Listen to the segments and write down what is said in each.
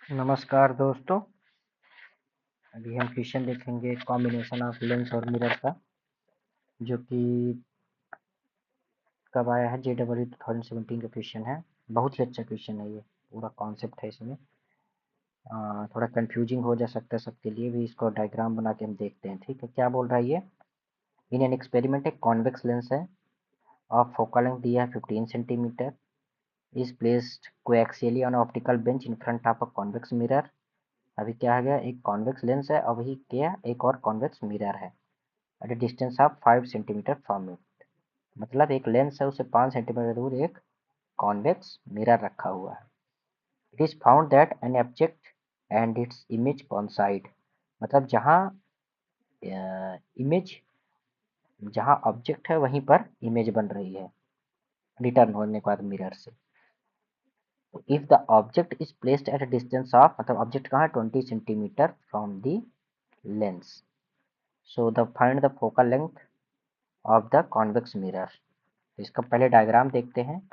नमस्कार दोस्तों। अभी हम क्वेश्चन देखेंगे कॉम्बिनेशन ऑफ लेंस और मिरर का, जो कि कब आया है, JEE 2017 का क्वेश्चन है। बहुत ही अच्छा क्वेश्चन है, ये पूरा कॉन्सेप्ट है इसमें। थोड़ा कंफ्यूजिंग हो जा सकता है सबके लिए भी। इसको डायग्राम बना के हम देखते हैं, ठीक है। क्या बोल रहा है ये? इन एन एक्सपेरिमेंट एक कॉन्वेक्स लेंस है ऑफ फोकल लेंथ दिया है 15 centimetre, is placed coaxially on optical bench in front of a convex mirror. अभी क्या आ गया, एक कॉन्वेक्स लेंस है, अभी क्या एक और कॉन्वेक्स मिरर है at a distance of 5 centimetre from it. मतलब एक लेंस है, उससे 5 सेंटीमीटर दूर एक कॉन्वेक्स मिरर रखा हुआ है। It is found that an object and its image coincide. मतलब इमेज जहाँ ऑब्जेक्ट है वहीं पर इमेज बन रही है रिटर्न होने के बाद मिरर से। If the object is placed at a distance of, मतलब ऑब्जेक्ट कहाँ है, 20 centimetre from the lens, so the find the focal length of the convex mirror. इसका पहले डायग्राम देखते हैं।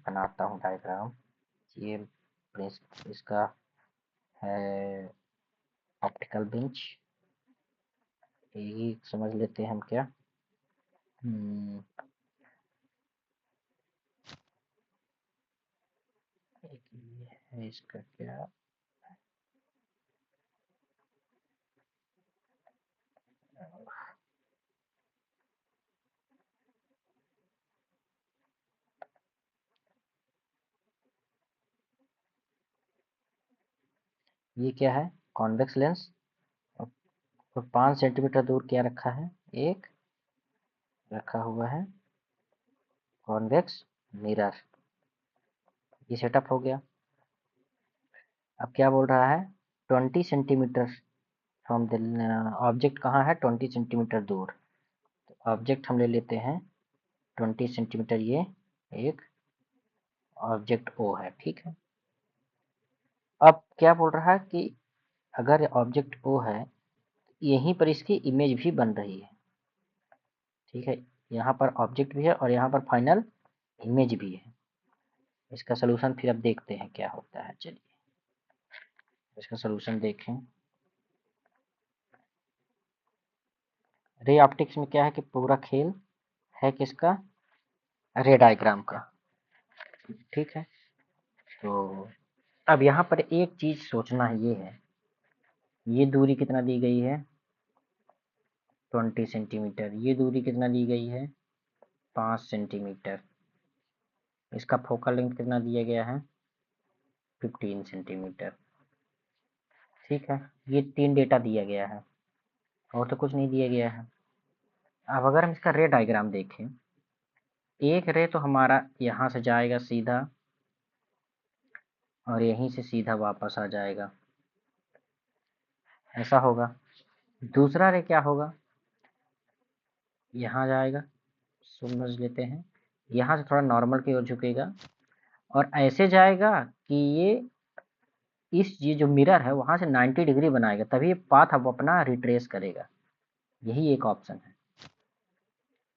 बनाता हूँ डायग्राम। ये इसका है ऑप्टिकल बेंच, यही समझ लेते हैं हम क्या। हम्म, एक ये है, इसका क्या, ये क्या है, कॉन्वेक्स लेंस। और 5 सेंटीमीटर दूर क्या रखा है, एक रखा हुआ है कॉन्वेक्स मिरर। ये सेटअप हो गया। अब क्या बोल रहा है, 20 सेंटीमीटर फ्रॉम द ऑब्जेक्ट कहाँ है, 20 सेंटीमीटर दूर। ऑब्जेक्ट हम ले लेते हैं 20 सेंटीमीटर, ये एक ऑब्जेक्ट ओ है, ठीक है। अब क्या बोल रहा है कि अगर ऑब्जेक्ट ओ है, यहीं पर इसकी इमेज भी बन रही है, ठीक है। यहाँ पर ऑब्जेक्ट भी है और यहाँ पर फाइनल इमेज भी है। इसका सलूशन फिर अब देखते हैं क्या होता है। चलिए इसका सलूशन देखें। रे ऑप्टिक्स में क्या है कि पूरा खेल है किसका, रे डायग्राम का, ठीक है। तो अब यहाँ पर एक चीज सोचना है, ये है, ये दूरी कितना दी गई है, 20 सेंटीमीटर। ये दूरी कितना दी गई है, 5 सेंटीमीटर। इसका फोकल लेंथ कितना दिया गया है, 15 सेंटीमीटर, ठीक है। ये 3 डेटा दिया गया है और तो कुछ नहीं दिया गया है। अब अगर हम इसका रे डायग्राम देखें, एक रे तो हमारा यहाँ से जाएगा सीधा और यहीं से सीधा वापस आ जाएगा, ऐसा होगा। दूसरा रे क्या होगा, यहाँ जाएगा, समझ लेते हैं, यहाँ से थोड़ा नॉर्मल की ओर झुकेगा और ऐसे जाएगा कि ये जो मिरर है वहां से 90 डिग्री बनाएगा, तभी ये पाथ अब अपना रिट्रेस करेगा। यही एक ऑप्शन है,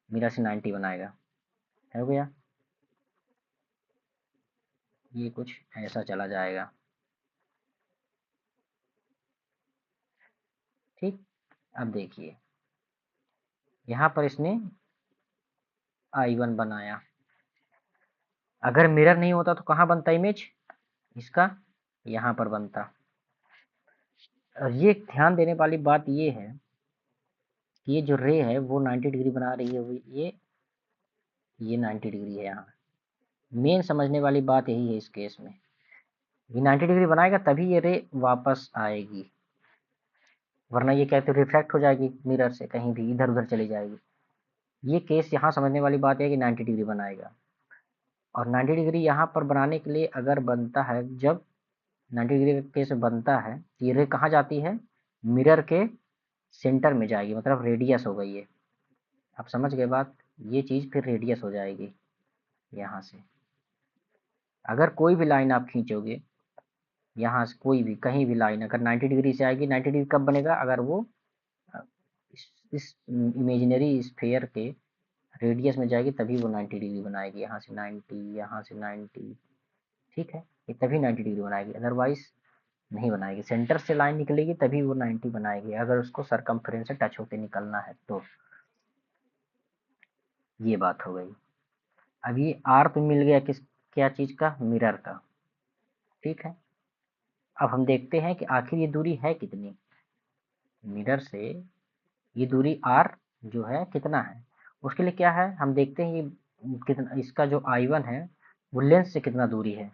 मिरर से 90 बनाएगा, है भैया। ये कुछ ऐसा चला जाएगा, ठीक। अब देखिए यहाँ पर इसने I1 बनाया। अगर मिरर नहीं होता तो कहाँ बनता इमेज, इसका यहाँ पर बनता। और ये ध्यान देने वाली बात ये है कि ये जो रे है वो 90 डिग्री बना रही है, ये 90 डिग्री है। यहाँ मेन समझने वाली बात यही है इस केस में, ये 90 डिग्री बनाएगा तभी ये रे वापस आएगी, वरना ये कहते रिफ्लेक्ट हो जाएगी मिरर से, कहीं भी इधर उधर चली जाएगी। ये केस यहाँ समझने वाली बात है कि 90 डिग्री बनाएगा। और 90 डिग्री यहाँ पर बनाने के लिए अगर बनता है, जब 90 डिग्री केस बनता है, ये रे कहाँ जाती है, मिरर के सेंटर में जाएगी, मतलब रेडियस हो गई है। आप समझ गए बात, ये चीज़ फिर रेडियस हो जाएगी यहाँ से। अगर कोई भी लाइन आप खींचोगे यहाँ से, कोई भी कहीं भी लाइन अगर 90 डिग्री से आएगी, 90 डिग्री कब बनेगा, अगर वो इस इमेजिनरी स्फेयर के रेडियस में जाएगी तभी वो 90 डिग्री बनाएगी। यहाँ से 90, यहाँ से 90, ठीक है, ये तभी 90 डिग्री बनाएगी, अदरवाइज नहीं बनाएगी। सेंटर से लाइन निकलेगी तभी वो 90 बनाएगी, अगर उसको सरकमफ्रेंस से टच होके निकलना है तो। ये बात हो गई। अब ये आर तो मिल गया किस, क्या चीज़ का, मिरर का। ठीक है, अब हम देखते हैं कि आखिर ये दूरी है कितनी। मिरर से ये दूरी आर जो है कितना है, उसके लिए क्या है, हम देखते हैं ये कितना, इसका जो I1 है वो लेंस से कितना दूरी है।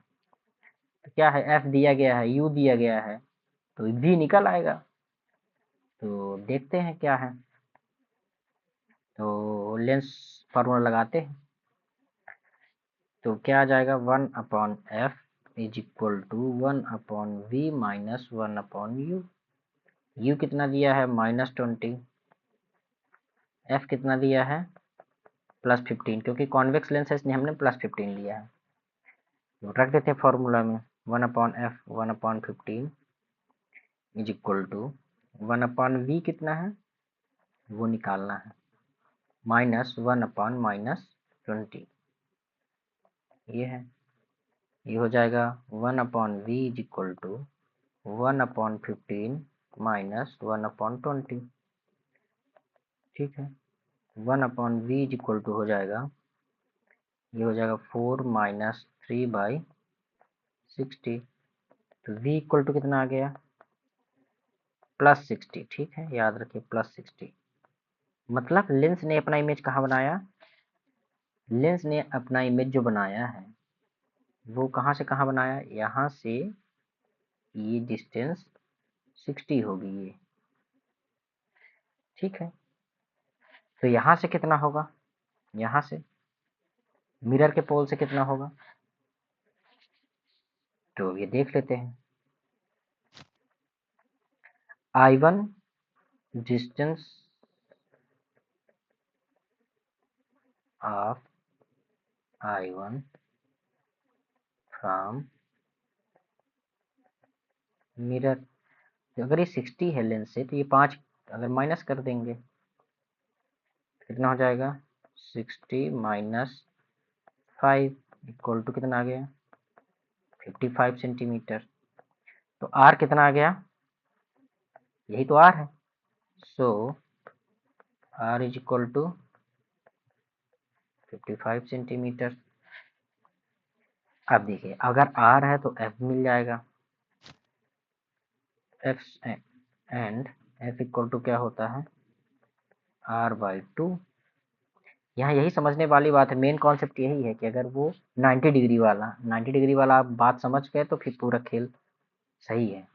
तो क्या है, एफ दिया गया है, यू दिया गया है, तो वी निकल आएगा। तो देखते हैं क्या है, तो लेंस फार्मूला लगाते हैं। तो क्या आ जाएगा, 1/f is equal to 1/v minus 1/u। U कितना दिया है, -20। एफ कितना दिया है, +15, क्योंकि कॉन्वेक्स लेंस है इसलिए हमने +15 लिया है। तो रख देते हैं फॉर्मूला में, 1/f 1/15 is equal to 1/v कितना है वो निकालना है, -1/-20। ये है, ये हो जाएगा 1/v is equal to 1/15 minus 1/20। ठीक है, 1/v इज इक्वल टू हो जाएगा, ये हो जाएगा 4 माइनस 3/60। तो v इक्वल टू कितना आ गया, +60। ठीक है, याद रखिए +60। मतलब लेंस ने अपना इमेज कहाँ बनाया, लेंस ने अपना इमेज जो बनाया है वो कहाँ से कहाँ बनाया, यहाँ से ये डिस्टेंस 60 होगी ये। ठीक है, तो यहाँ से कितना होगा, यहाँ से मिरर के पोल से कितना होगा, तो ये देख लेते हैं। I1 distance of I1 from mirror, तो अगर ये 60 है लेंस से, तो ये 5 अगर माइनस कर देंगे कितना हो जाएगा, 60 माइनस 5 इक्वल टू कितना आ गया, 55 सेंटीमीटर। तो आर कितना आ गया, यही तो आर है। So R is equal to 55 centimetre. अब देखिए, अगर आर है तो एफ मिल जाएगा, F and F equal to क्या होता है, r/2। यहाँ यही समझने वाली बात है, मेन कॉन्सेप्ट यही है कि अगर वो 90 डिग्री वाला, 90 डिग्री वाला आप बात समझ गए तो फिर पूरा खेल सही है।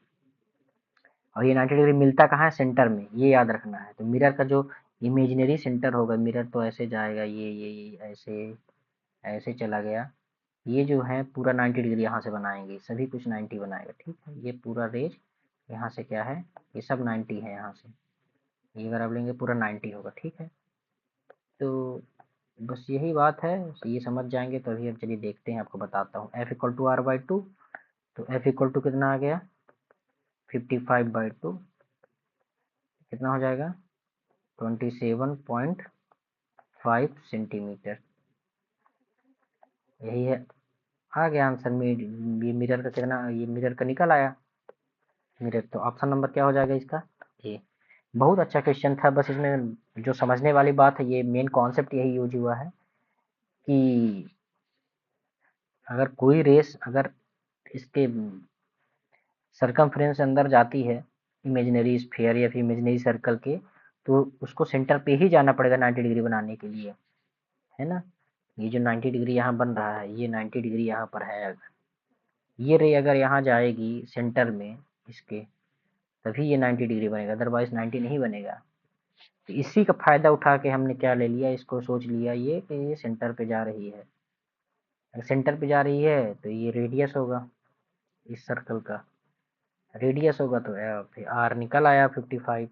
और ये 90 डिग्री मिलता कहाँ है, सेंटर में, ये याद रखना है। तो मिरर का जो इमेजिनरी सेंटर होगा, मिरर तो ऐसे जाएगा, ये ऐसे ऐसे चला गया, ये जो है पूरा 90 डिग्री यहाँ से बनाएंगे, सभी कुछ 90 बनाएगा। ठीक है, ये पूरा रेज यहाँ से क्या है, ये सब 90 है, यहाँ से ये अगर आप लेंगे पूरा 90 होगा। ठीक है, तो बस यही बात है, ये समझ जाएंगे तो अभी अब चलिए देखते हैं, आपको बताता हूँ। एफ इक्वल टू r/2, तो एफ इक्वल टू कितना आ गया, 55/2 कितना हो जाएगा, 27.5 सेंटीमीटर। यही है, आ गया आंसर में। ये मिरर का कितना, ये मिरर का निकल आया मिरर, तो ऑप्शन नंबर क्या हो जाएगा इसका, ए। बहुत अच्छा क्वेश्चन था, बस इसमें जो समझने वाली बात है, ये मेन कॉन्सेप्ट यही यूज हुआ है कि अगर कोई रेस अगर इसके सरकमफ्रेंस अंदर जाती है, इमेजिनरी स्फीयर या फिर इमेजिनरी सर्कल के, तो उसको सेंटर पे ही जाना पड़ेगा 90 डिग्री बनाने के लिए, है ना। ये जो 90 डिग्री यहाँ बन रहा है, ये 90 डिग्री यहाँ पर है, अगर ये रे अगर यहाँ जाएगी सेंटर में इसके, तभी ये 90 डिग्री बनेगा, अदरवाइज 90 नहीं बनेगा। तो इसी का फायदा उठा के हमने क्या ले लिया, इसको सोच लिया ये कि ये सेंटर पे जा रही है। अगर सेंटर पे जा रही है तो ये रेडियस होगा, इस सर्कल का रेडियस होगा, तो फिर आर निकल आया 55,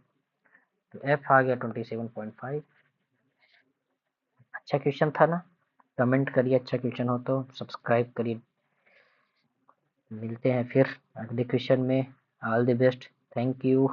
तो एफ आ गया 27.5। अच्छा क्वेश्चन था ना, कमेंट करिए अच्छा क्वेश्चन हो तो, सब्सक्राइब करिए। मिलते हैं फिर अगले क्वेश्चन में, all the best, thank you.